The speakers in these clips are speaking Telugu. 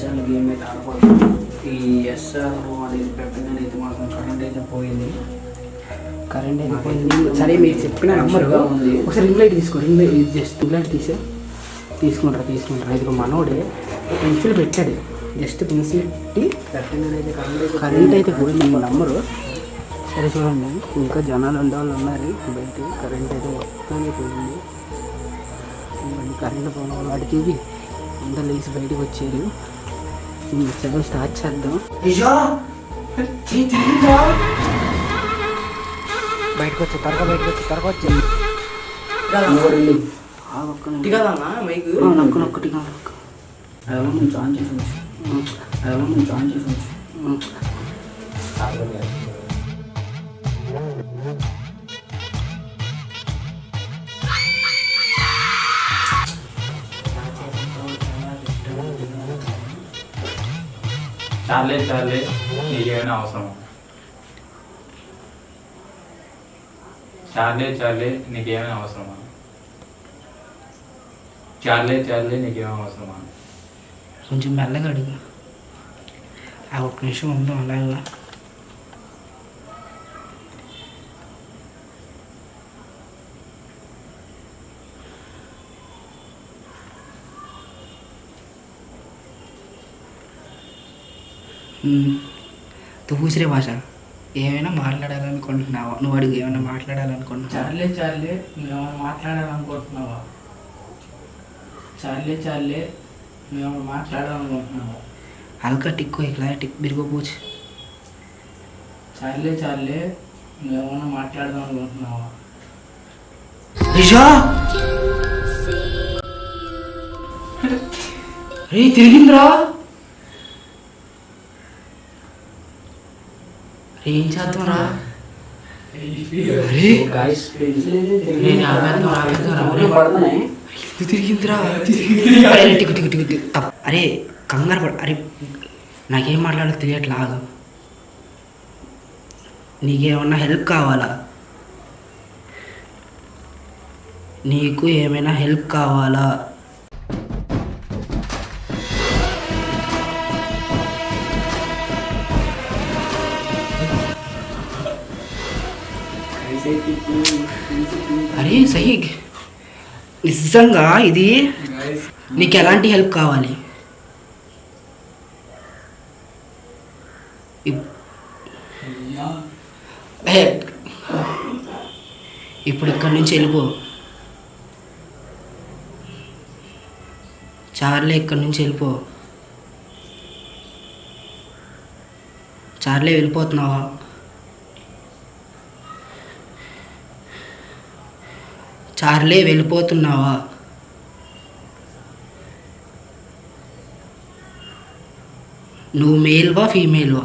చాలా గేమ్ అయితే ఆడకూడదు. ఈ ఎస్ఆర్ అనేది పెట్టగానే అయితే మాత్రం కరెంట్ అయితే పోయింది. సరే మీరు చెప్పిన నెంబర్గా ఉంది. ఒకసారి రింగ్ లైట్ తీసుకో. Ring light just ring light తీసుకుంటారు. ఇది మనోడే పెన్సిల్ పెట్టాడు. జస్ట్ పెన్సిల్ పెట్టి పెట్టగానే అయితే కరెంట్ అయితే పోయింది. మా నెంబరు సరే చూడండి. ఇంకా జనాలు ఉండేవాళ్ళు ఉన్నారు బయట. కరెంట్ అయితే మొత్తాన్ని పోయింది. కరెంట్ పోవడం వల్ల వాటి చూపి అందరు లేచి బయటకు వచ్చారు. చదువు స్టార్ట్ చేద్దాం. బయటకు వచ్చి త్వరగా వచ్చి నొక్కటి నుంచి ఆన్ చేసి చాలే నీకేమైనా అవసరం? చాలే నీకేమైనా అవసరమా? నీకేమైనా అవసరమా? కొంచెం మెల్లగా అడుగు. ఒక్క నిమిషం ఉందాం అలాగా. తూసిరే భాష ఏమైనా మాట్లాడాలనుకుంటున్నావా? నువ్వు అడుగు. ఏమైనా మాట్లాడాలనుకుంటున్నావా? చాలే నువ్వేమైనా మాట్లాడాలనుకుంటున్నావా? నువ్వేమైనా మాట్లాడాలనుకుంటున్నావా? హల్కా టిక్కు ఇట్లా టిక్ బిరిగిపోవచ్చు. చాలే నువ్వేమైనా మాట్లాడదామనుకుంటున్నావా? తిరిగిందిరా. ఏం చేద్దాంరా? తిరిగిందిరా. అరే కంగారు పడ. అరే నాకేం మాట్లాడాలో తెలియట్లా. నీకేమన్నా హెల్ప్ కావాలా? నీకు ఏమైనా హెల్ప్ కావాలా? అరే సహీ నిజంగా ఇది నీకు ఎలాంటి హెల్ప్ కావాలి? ఇప్పుడు ఇక్కడి నుంచి వెళ్ళిపో. చార్లే ఇక్కడి నుంచి వెళ్ళిపో. చార్లే వెళ్ళిపోతున్నావా? చార్లే వెళ్ళిపోతున్నావా? నువ్వు మేల్వా ఫీమేల్వా?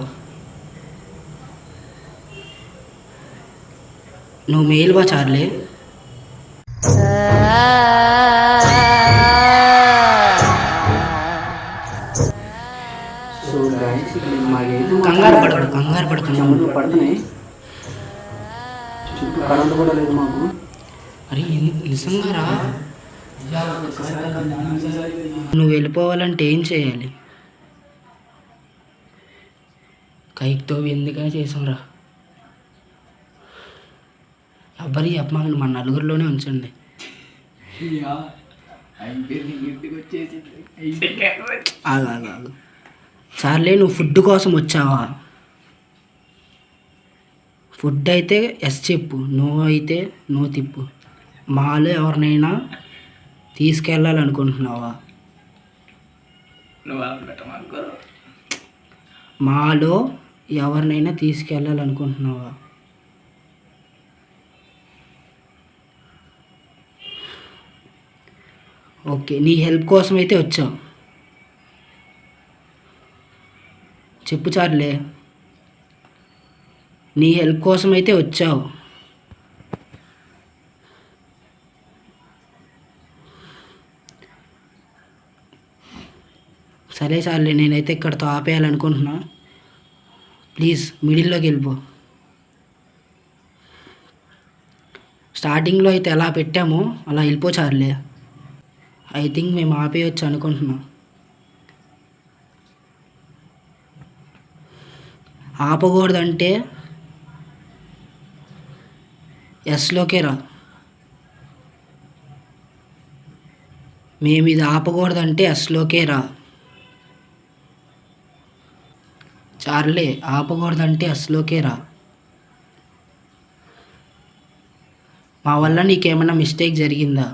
నువ్వు మేల్వా చార్లే? కంగారు పడుతున్నాయి. కరెంట్ కూడా లేదు మాకు. అరే నిజంగా రా. నువ్వు వెళ్ళిపోవాలంటే ఏం చేయాలి? కైక్తో ఎందుకని చేసాంరా. ఎవ్వరి చెప్పమాకండి, మన నలుగురిలోనే ఉంచండి. ఆగు. చార్లే నువ్వు ఫుడ్ కోసం వచ్చావా? ఫుడ్ అయితే ఎస్ చెప్పు, నో అయితే నో తిప్పు. మాలో ఎవరినైనా తీసుకెళ్ళాలనుకుంటున్నావా? మాలో ఎవరినైనా తీసుకెళ్ళాలనుకుంటున్నావా? ఓకే, నీ హెల్ప్ కోసం అయితే వచ్చావు. చెప్పు చార్లే, నీ హెల్ప్ కోసం అయితే వచ్చావు. సరే చార్లే, నేనైతే ఇక్కడితో ఆపేయాలనుకుంటున్నా. ప్లీజ్ మిడిల్లోకి వెళ్ళిపో. స్టార్టింగ్లో అయితే ఎలా పెట్టామో అలా వెళ్ళిపో చార్లే. ఐ థింక్ మేము ఆపేయచ్చు అనుకుంటున్నాం. ఆపకూడదంటే ఎస్లోకే రా. మేము ఇది ఆపకూడదంటే ఎస్లోకే రా. చార్లే ఆపకూడదంటే ఎస్లోకే రా. మా వల్ల నీకేమన్నా మిస్టేక్ జరిగిందా?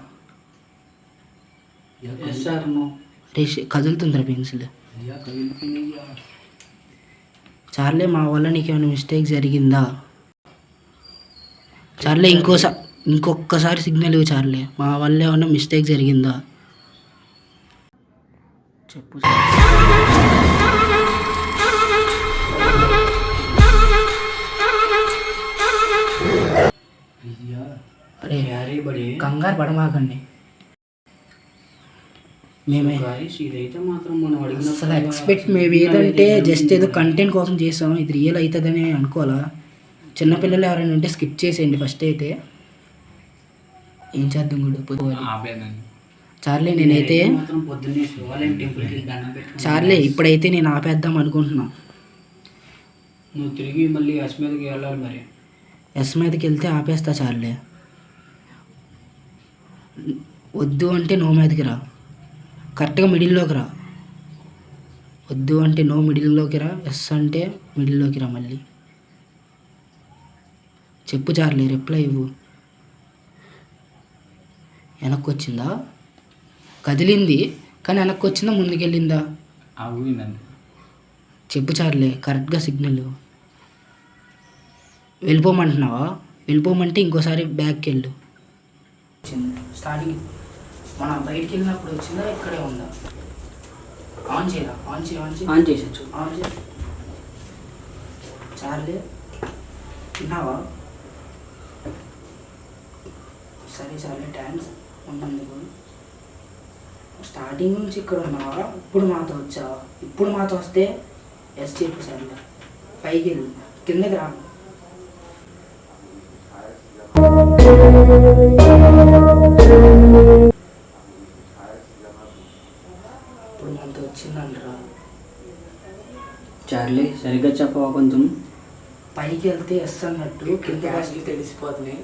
కదులుతుందిరా పెన్సిల్. చార్లే మా వల్ల నీకేమైనా మిస్టేక్ జరిగిందా? చార్లే ఇంకొకసారి సిగ్నల్ ఇవ్వు చార్లే. మా వల్ల ఏమైనా మిస్టేక్ జరిగిందా చెప్పు. కంగారు పడమాకండి. మేమే అసలు ఎక్స్పెక్ట్ మేము ఏదంటే జస్ట్ ఏదో కంటెంట్ కోసం చేసాం. ఇది రియల్ అవుతుందని అనుకోవాలా. చిన్నపిల్లలు ఎవరైనా ఉంటే స్కిప్ చేసేయండి ఫస్ట్ అయితే. ఏం చేద్దాం కూడా చార్లే. నేనైతే చార్లే ఇప్పుడైతే నేను ఆపేద్దాం అనుకుంటున్నా. నువ్వు తిరిగి మళ్ళీ ఎస్ మీదకి వెళ్ళాలి. మరి ఎస్ మీదకి వెళ్తే ఆపేస్తా చార్లే. వద్దు అంటే నో మీదకి రా. కరెక్ట్గా మిడిల్లోకి రా. వద్దు అంటే నో మిడిల్లోకి రా. ఎస్ అంటే మిడిల్లోకి రా. మళ్ళీ చెప్పు చార్లే. రిప్లై ఇవ్వు. వెనక్కి వచ్చిందా? కదిలింది కానీ వెనక్కి వచ్చిందా ముందుకెళ్ళిందా? చెప్పు చార్లే. కరెక్ట్గా సిగ్నల్ వెళ్ళిపోమంటున్నావా? వెళ్ళిపోమంటే ఇంకోసారి బ్యాక్కి వెళ్ళు. స్టార్టింగ్ మనం బయటికి వెళ్ళినప్పుడు వచ్చిందా ఇక్కడే ఉందా? ఆన్ చేయరా? ఆన్ చేసొచ్చు. ఆన్ చేయ చార్లే. తిన్నావా? సరే చార్లే థ్యాంక్స్ ఉన్నందుకు. స్టార్టింగ్ నుంచి ఇక్కడ ఉన్నావా? ఇప్పుడు మాతో వచ్చావా? ఇప్పుడు మాతో వస్తే ఎస్ చెప్పు సర్లే. పైకి వెళ్ళు. కిందకి రా. ఇప్పుడు మనతో వచ్చిందంటరా. చార్లీ సరిగ్గా చెప్పవా? కొంచెం పైకి వెళ్తే ఎస్ అన్నట్టు కింద తెలిసిపోతున్నాయి.